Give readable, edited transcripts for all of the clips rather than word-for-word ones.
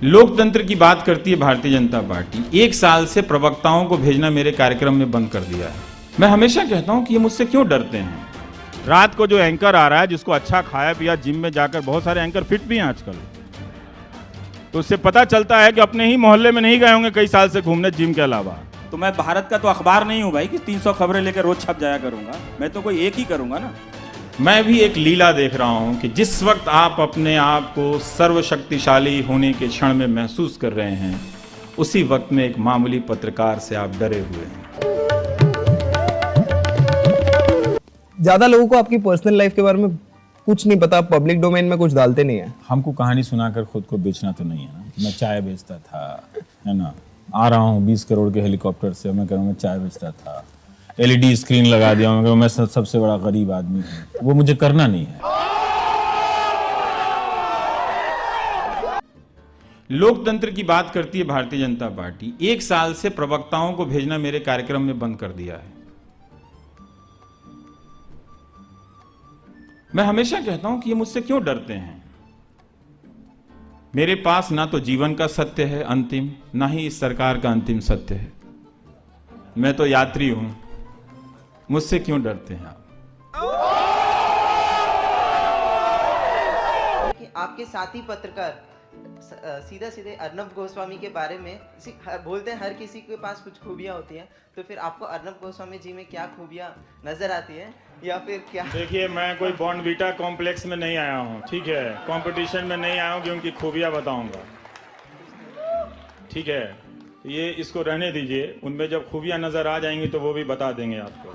लोकतंत्र की बात करती है भारतीय जनता पार्टी। 1 साल से प्रवक्ताओं को भेजना मेरे कार्यक्रम में बंद कर दिया है। मैं हमेशा कहता हूं कि ये मुझसे क्यों डरते हैं। रात को जो एंकर आ रहा है, जिसको अच्छा खाया पिया, जिम में जाकर, बहुत सारे एंकर फिट भी हैं आजकल, तो उससे पता चलता है कि अपने ही मोहल्ले में नहीं गए होंगे कई साल से घूमने जिम के अलावा। तो मैं भारत का तो अखबार नहीं हूं भाई कि 300 खबरें लेकर रोज छप जाया करूंगा। मैं तो कोई एक ही करूंगा ना। मैं भी एक लीला देख रहा हूं कि जिस वक्त आप अपने आप को सर्वशक्तिशाली होने के क्षण में महसूस कर रहे हैं, उसी वक्त में एक मामूली पत्रकार से आप डरे हुए हैं। ज्यादा लोगों को आपकी पर्सनल लाइफ के बारे में कुछ नहीं पता, पब्लिक डोमेन में कुछ डालते नहीं है। हमको कहानी सुनाकर खुद को बेचना तो नहीं है ना। मैं चाय बेचता था, है ना, आ रहा हूँ 20 करोड़ के हेलीकॉप्टर से, मैं कह रहा हूँ मैं चाय बेचता था, एलईडी स्क्रीन लगा दिया, मैं कह रहा हूँ मैं सबसे बड़ा गरीब आदमी हूँ। वो मुझे करना नहीं है। लोकतंत्र की बात करती है भारतीय जनता पार्टी। 1 साल से प्रवक्ताओं को भेजना मेरे कार्यक्रम में बंद कर दिया है। मैं हमेशा कहता हूं कि ये मुझसे क्यों डरते हैं। मेरे पास ना तो जीवन का सत्य है अंतिम, ना ही इस सरकार का अंतिम सत्य है। मैं तो यात्री हूं, मुझसे क्यों डरते हैं आप। आपके साथी पत्रकार सीधा सीधे अर्नब गोस्वामी के बारे में बोलते हैं, हर किसी के पास कुछ खूबियां होती हैं, तो फिर आपको अर्नब गोस्वामी जी में क्या खूबियां नजर आती हैं या फिर क्या? देखिए, मैं कोई बॉर्नवीटा कॉम्प्लेक्स में नहीं आया हूँ, ठीक है, कंपटीशन में नहीं आया हूँ कि उनकी खूबियां बताऊंगा, ठीक है। ये इसको रहने दीजिए, उनमें जब खूबियां नजर आ जाएंगी तो वो भी बता देंगे आपको।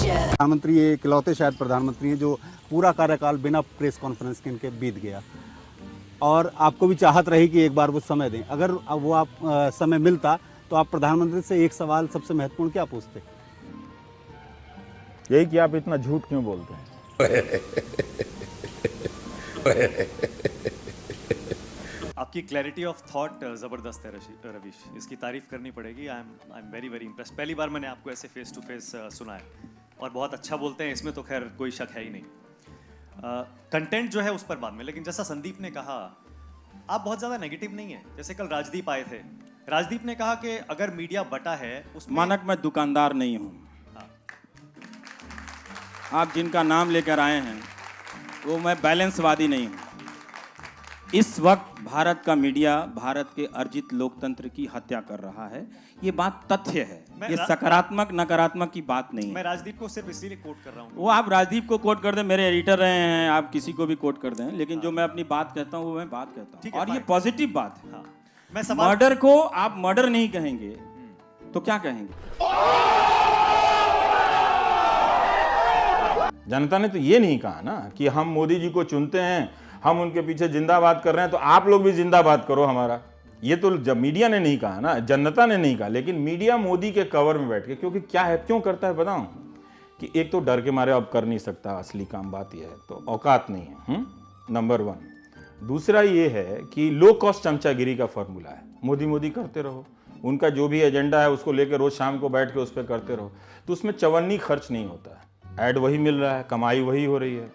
प्रधानमंत्री ये इकलौते शायद प्रधानमंत्री हैं जो पूरा कार्यकाल बिना प्रेस कॉन्फ्रेंस के इनके बीत गया, और आपको भी चाहत रही कि एक बार वो समय दें। अगर वो आप समय मिलता तो आप प्रधानमंत्री से एक सवाल सबसे महत्वपूर्ण क्या पूछते? यही कि आप इतना झूठ क्यों बोलते हैं। आपकी क्लैरिटी ऑफ थॉट ज़बरदस्त है रवीश, इसकी तारीफ करनी पड़ेगी। I am very very impress. पहली बार मैंने आपको ऐसे फेस टू फेस सुना है और बहुत अच्छा बोलते हैं, इसमें तो खैर कोई शक है ही नहीं। कंटेंट जो है उस पर बाद में, लेकिन जैसा संदीप ने कहा, आप बहुत ज़्यादा नेगेटिव नहीं है। जैसे कल राजदीप आए थे, राजदीप ने कहा कि अगर मीडिया बटा है उसमें मानक मैं दुकानदार नहीं हूँ। हाँ। आप जिनका नाम लेकर आए हैं वो मैं बैलेंसवादी नहीं हूँ। इस वक्त भारत का मीडिया भारत के अर्जित लोकतंत्र की हत्या कर रहा है। ये बात तथ्य है, ये सकारात्मक नकारात्मक की बात नहीं है। मैं राजदीप को सिर्फ इसीलिए कोट कर रहा हूँ। वो आप राजदीप को कोट कर दें, मेरे एडिटर रहे हैं, आप किसी को भी कोट कर दें, लेकिन जो मैं अपनी बात कहता हूँ वो मैं बात कहता हूँ, और ये पॉजिटिव बात है। हाँ। मैं सवाल मर्डर को आप मर्डर नहीं कहेंगे तो क्या कहेंगे? जनता ने तो ये नहीं कहा ना कि हम मोदी जी को चुनते हैं, हम उनके पीछे जिंदाबाद कर रहे हैं, तो आप लोग भी जिंदाबाद करो हमारा। ये तो जब मीडिया ने नहीं कहा ना, जनता ने नहीं कहा, लेकिन मीडिया मोदी के कवर में बैठ के, क्योंकि क्या है, क्यों करता है बताऊं, कि एक तो डर के मारे अब कर नहीं सकता असली काम, बात यह है, तो औकात नहीं है, नंबर 1। दूसरा ये है कि लो कॉस्ट चमचागिरी का फॉर्मूला है, मोदी मोदी करते रहो, उनका जो भी एजेंडा है उसको लेकर रोज शाम को बैठ के उस पर करते रहो, तो उसमें चवन्नी खर्च नहीं होता है, ऐड वही मिल रहा है, कमाई वही हो रही है।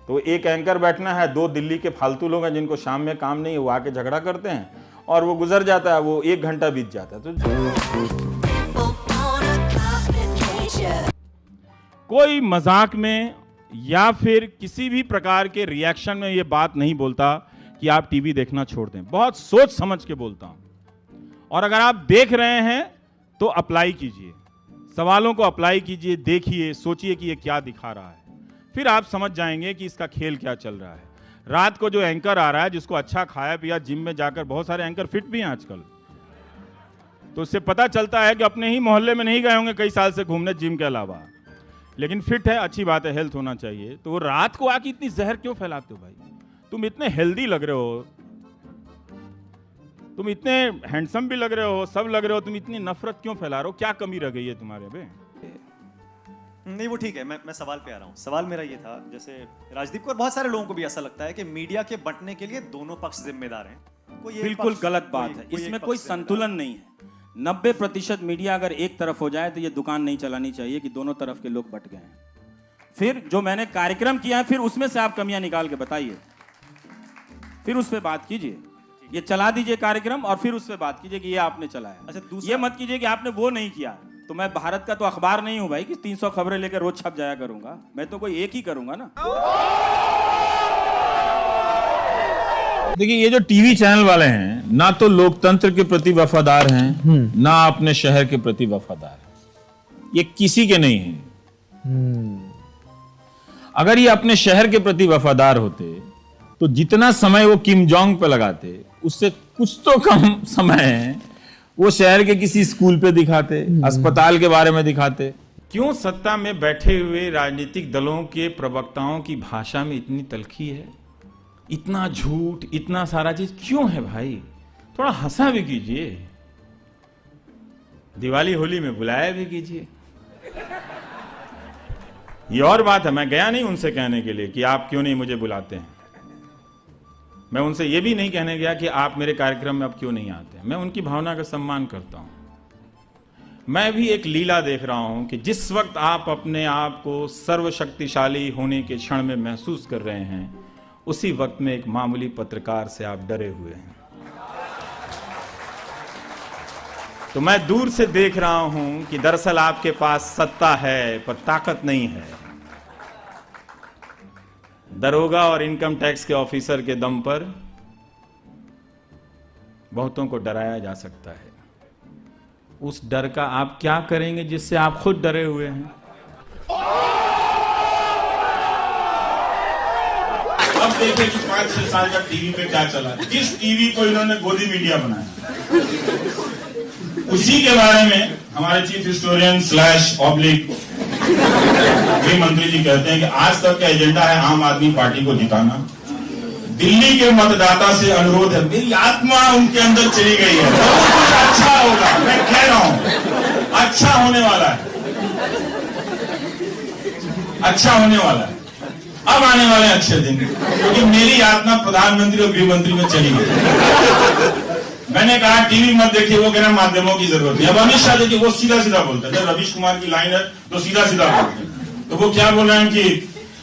तो एक एंकर बैठना है, 2 दिल्ली के फालतू लोग हैं जिनको शाम में काम नहीं है, वो आके झगड़ा करते हैं और वो गुजर जाता है, वो 1 घंटा बीत जाता है। तो कोई मजाक में या फिर किसी भी प्रकार के रिएक्शन में ये बात नहीं बोलता कि आप टीवी देखना छोड़ दें, बहुत सोच समझ के बोलता हूं। और अगर आप देख रहे हैं तो अप्लाई कीजिए, सवालों को अप्लाई कीजिए, देखिए, सोचिए कि ये क्या दिखा रहा है, फिर आप समझ जाएंगे कि इसका खेल क्या चल रहा है। रात को जो एंकर आ रहा है, जिसको अच्छा खाया पिया, जिम में जाकर, बहुत सारे एंकर फिट भी हैं आजकल, तो उससे पता चलता है कि अपने ही मोहल्ले में नहीं गए होंगे कई साल से घूमने जिम के अलावा, लेकिन फिट है, अच्छी बात है, हेल्थ होना चाहिए। तो वो रात को आके इतनी जहर क्यों फैलाते हो भाई? तुम इतने हेल्दी लग रहे हो, तुम इतने हैंडसम भी लग रहे हो, सब लग रहे हो, तुम इतनी नफरत क्यों फैला रहे हो? क्या कमी रह गई है तुम्हारे में? नहीं, वो ठीक है, मैं सवाल पे आ रहा हूँ। सवाल मेरा ये था, जैसे राजदीप को और बहुत सारे लोगों को भी ऐसा लगता है कि मीडिया के बंटने के लिए दोनों पक्ष जिम्मेदार हैं। बिल्कुल गलत बात है, इसमें कोई संतुलन नहीं है। 90% मीडिया अगर एक तरफ हो जाए तो ये दुकान नहीं चलानी चाहिए कि दोनों तरफ के लोग बट गए हैं। फिर जो मैंने कार्यक्रम किया है, फिर उसमें से आप कमियां निकाल के बताइए। फिर उस पर बात कीजिए। ये चला दीजिए कार्यक्रम और फिर उस पर बात कीजिए कि ये आपने चलाया। अच्छा, दूसरा- ये मत कीजिए कि आपने वो नहीं किया। तो मैं भारत का तो अखबार नहीं हूं भाई कि 300 खबरें लेकर रोज छप जाया करूंगा। मैं तो कोई एक ही करूंगा ना। देखिए, ये जो टीवी चैनल वाले हैं ना तो लोकतंत्र के प्रति वफादार हैं ना अपने शहर के प्रति वफादार हैं। ये किसी के नहीं हैं। अगर ये अपने शहर के प्रति वफादार होते तो जितना समय वो किम जोंग पे लगाते उससे कुछ तो कम समय वो शहर के किसी स्कूल पे दिखाते, अस्पताल के बारे में दिखाते। क्यों सत्ता में बैठे हुए राजनीतिक दलों के प्रवक्ताओं की भाषा में इतनी तलखी है, इतना झूठ, इतना सारा चीज क्यों है भाई? थोड़ा हंसा भी कीजिए, दिवाली होली में बुलाया भी कीजिए। ये और बात है, मैं गया नहीं उनसे कहने के लिए कि आप क्यों नहीं मुझे बुलाते हैं। मैं उनसे ये भी नहीं कहने गया कि आप मेरे कार्यक्रम में अब क्यों नहीं आते हैं। मैं उनकी भावना का सम्मान करता हूं। मैं भी एक लीला देख रहा हूं कि जिस वक्त आप अपने आप को सर्वशक्तिशाली होने के क्षण में महसूस कर रहे हैं, उसी वक्त में एक मामूली पत्रकार से आप डरे हुए हैं। तो मैं दूर से देख रहा हूं कि दरअसल आपके पास सत्ता है पर ताकत नहीं है। दरोगा और इनकम टैक्स के ऑफिसर के दम पर बहुतों को डराया जा सकता है। उस डर का आप क्या करेंगे जिससे आप खुद डरे हुए हैं? अब देखिए कि 5-6 साल का टीवी पे क्या चला, किस टीवी को इन्होंने गोदी मीडिया बनाया, उसी के बारे में हमारे चीफ हिस्टोरियन / ऑब्लिक गृह मंत्री जी कहते हैं कि आज तक का एजेंडा है आम आदमी पार्टी को जिताना। दिल्ली के मतदाता से अनुरोध है, मेरी आत्मा उनके अंदर चली गई है, कुछ अच्छा होगा, मैं कह रहा हूं, अच्छा होने वाला है, अच्छा होने वाला है। अब आने वाले अच्छे दिन, क्योंकि मेरी आत्मा प्रधानमंत्री और गृह मंत्री में चली गई। मैंने कहा टीवी मत देखिए, वो कहना माध्यमों की जरूरत है। अब अमित शाह देखिए, वो सीधा सीधा बोलता है। जब रवीश कुमार की लाइन है तो सीधा सीधा बोलते हैं। तो वो क्या बोल रहे हैं कि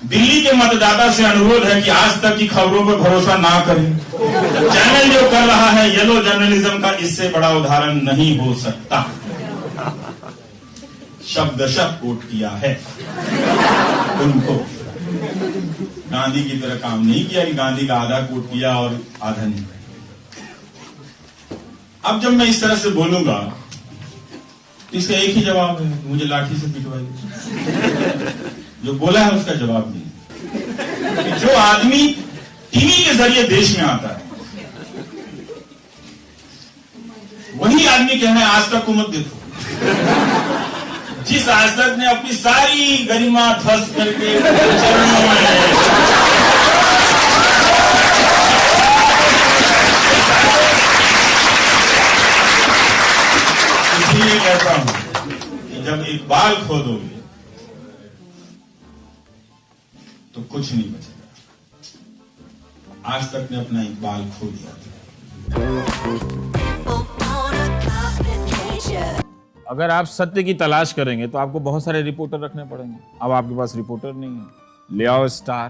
दिल्ली के मतदाता से अनुरोध है कि आज तक की खबरों पर भरोसा ना करें। चैनल जो कर रहा है येलो जर्नलिज्म का, इससे बड़ा उदाहरण नहीं हो सकता। शब्दशः कोट किया है उनको। गांधी की तरह काम नहीं किया कि गांधी का आधा कोट किया और आधा नहीं। अब जब मैं इस तरह से बोलूंगा तो इसका एक ही जवाब है, मुझे लाठी से पिटवाइए। जो बोला है उसका जवाब नहीं। कि जो आदमी टीवी के जरिए देश में आता है, वही आदमी कह रहे हैं आज तक को मत देखो। जिस आज तक ने अपनी सारी गरिमा ध्वस्त करके चरणों में इसलिए कहता हूं कि जब इकबाल खो दोगे तो कुछ नहीं बचेगा। आज तक ने अपना इकबाल खो दिया। अगर आप सत्य की तलाश करेंगे तो आपको बहुत सारे रिपोर्टर रखने पड़ेंगे। अब आपके पास रिपोर्टर नहीं है, ले आओ स्टार।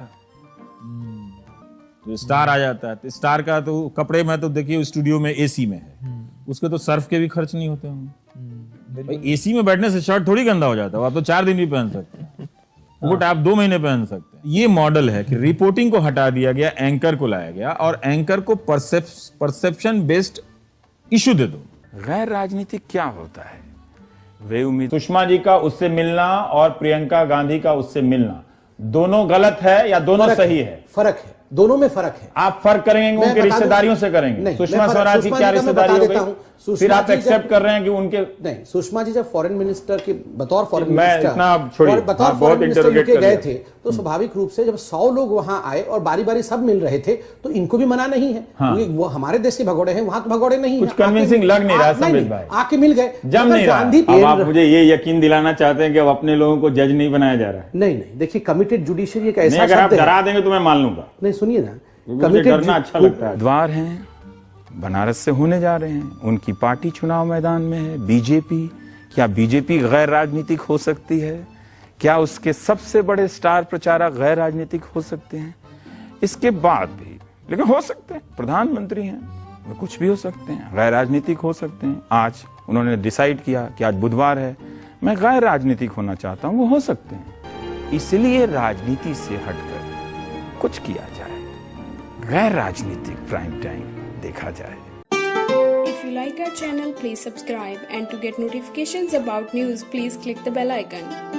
तो स्टार आ जाता है। तो स्टार का तो कपड़े में तो देखिए स्टूडियो में एसी में है, उसके तो सर्फ के भी खर्च नहीं होते होंगे। एसी में बैठने से शर्ट थोड़ी गंदा हो जाता है, आप तो 4 दिन भी पहन सकते हैं, कोट आप 2 महीने पहन सकते हैं। ये मॉडल है कि रिपोर्टिंग को हटा दिया गया, एंकर को लाया गया और एंकर को परसेप्शन बेस्ड इशू दे दो। गैर राजनीतिक क्या होता है? वे उम्मीद सुषमा जी का उससे मिलना और प्रियंका गांधी का उससे मिलना दोनों गलत है या दोनों सही है? फर्क है, दोनों में फर्क है। आप फर्क करेंगे उनके रिश्तेदारियों से करेंगे? सुषमा स्वराज की क्या रिश्तेदारी हो गई? फिर आप एक्सेप्ट कर रहे हैं कि उनके नहीं, सुषमा जी जब फॉरेन मिनिस्टर के बतौर फॉरेन मैं मिनिस्टर इतना छोड़िए, बतौर फॉरेन मिनिस्टर यूके गए थे तो स्वाभाविक रूप से जब 100 लोग वहां आए और बारी बारी सब मिल रहे थे तो इनको भी मना नहीं है। क्योंकि वो हमारे देश के भगोड़े हैं, वहां तो भगोड़े नहीं। कुछ कन्विंसिंग लग नहीं रहा संबित भाई, आके मिल गए, जम नहीं रहा। अब आप मुझे ये यकीन दिलाना चाहते हैं कि अब अपने लोगों को जज नहीं बनाया जा रहा है? नहीं, देखिए कमिटेड जुडिशरी एक ऐसा अगर आप डरा देंगे तो मैं मान लूंगा। नहीं, सुनिए ना, मुझे डरना अच्छा लगता है। द्वार हैं, बनारस से होने जा रहे हैं, उनकी पार्टी चुनाव मैदान में है, बीजेपी। क्या बीजेपी गैर राजनीतिक हो सकती है? क्या उसके सबसे बड़े स्टार प्रचारक गैर राजनीतिक हो सकते हैं? इसके बाद भी लेकिन हो सकते हैं, प्रधानमंत्री हैं, वो कुछ भी हो सकते हैं, गैर राजनीतिक हो सकते हैं। आज उन्होंने डिसाइड किया कि आज बुधवार है, मैं गैर राजनीतिक होना चाहता हूं, वो हो सकते हैं। इसलिए राजनीति से हटकर कुछ किया जाए, गैर राजनीतिक प्राइम टाइम देखा जाए। If you like our channel, please subscribe, and to get notifications about news, please click the bell icon.